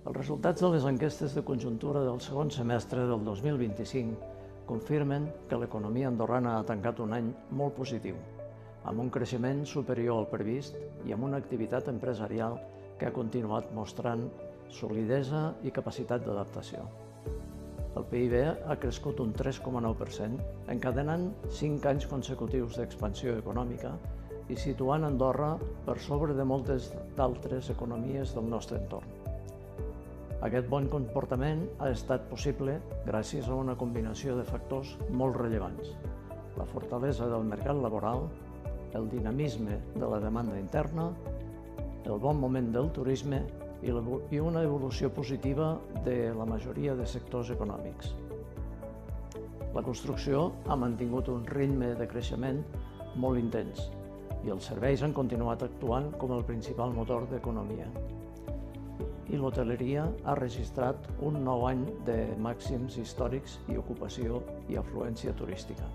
Els resultats de les enquestes de conjuntura del segon semestre del 2025 confirmen que l'economia andorrana ha tancat un any molt positiu, amb un creixement superior al previst i amb una activitat empresarial que ha continuat mostrant solidesa i capacitat d'adaptació. El PIB ha crescut un 3,9%, encadenant 5 anys consecutius d'expansió econòmica i situant Andorra per sobre de moltes d'altres economies del nostre entorn. Aquest bon comportament ha estat possible gràcies a una combinació de factors molt rellevants: la fortalesa del mercat laboral, el dinamisme de la demanda interna, el bon moment del turisme i una evolució positiva de la majoria de sectors econòmics. La construcció ha mantingut un ritme de creixement molt intens i els serveis han continuat actuant com el principal motor d'economia. I l'hoteleria ha registrat un nou any de màxims històrics i ocupació i afluència turística.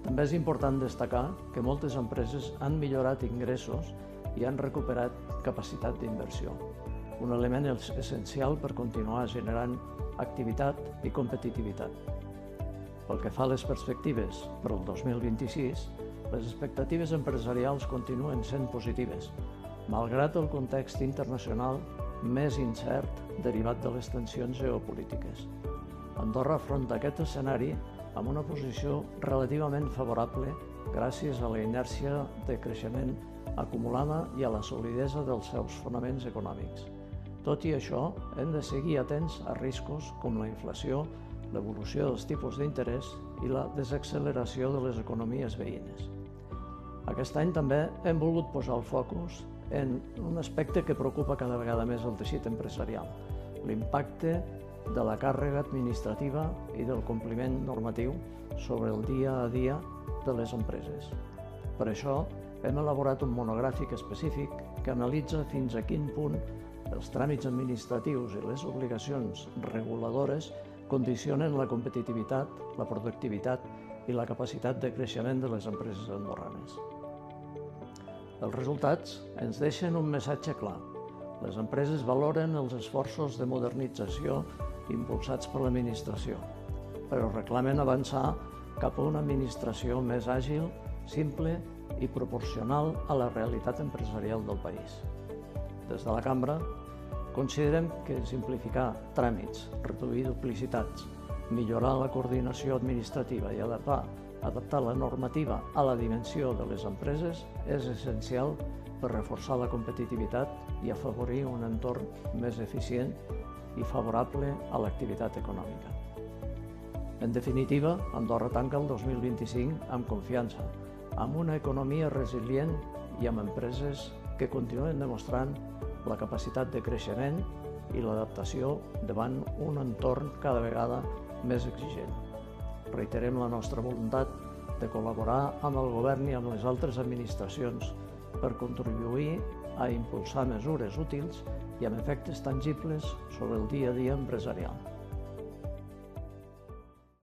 També és important destacar que moltes empreses han millorat ingressos i han recuperat capacitat d'inversió, un element essencial per continuar generant activitat i competitivitat. Pel que fa a les perspectives per al 2026, les expectatives empresarials continuen sent positives, malgrat el context internacional més incert derivat de les tensions geopolítiques. Andorra afronta aquest escenari amb una posició relativament favorable gràcies a la inèrcia de creixement acumulada i a la solidesa dels seus fonaments econòmics. Tot i això, hem de seguir atents a riscos com la inflació, l'evolució dels tipus d'interès i la desacceleració de les economies veïnes. Aquest any també hem volgut posar el focus en un aspecte que preocupa cada vegada més el teixit empresarial: l'impacte de la càrrega administrativa i del compliment normatiu sobre el dia a dia de les empreses. Per això, hem elaborat un monogràfic específic que analitza fins a quin punt els tràmits administratius i les obligacions reguladores condicionen la competitivitat, la productivitat i la capacitat de creixement de les empreses andorranes. Els resultats ens deixen un missatge clar. Les empreses valoren els esforços de modernització impulsats per l'administració, però reclamen avançar cap a una administració més àgil, simple i proporcional a la realitat empresarial del país. Des de la Cambra, considerem que simplificar tràmits, reduir duplicitats, millorar la coordinació administrativa i adaptar la normativa a la dimensió de les empreses és essencial per reforçar la competitivitat i afavorir un entorn més eficient i favorable a l'activitat econòmica. En definitiva, Andorra tanca el 2025 amb confiança, amb una economia resilient i amb empreses que continuen demostrant la capacitat de creixement i l'adaptació davant un entorn cada vegada més exigent. Reiterem la nostra voluntat de col·laborar amb el govern i amb les altres administracions per contribuir a impulsar mesures útils i amb efectes tangibles sobre el dia a dia empresarial.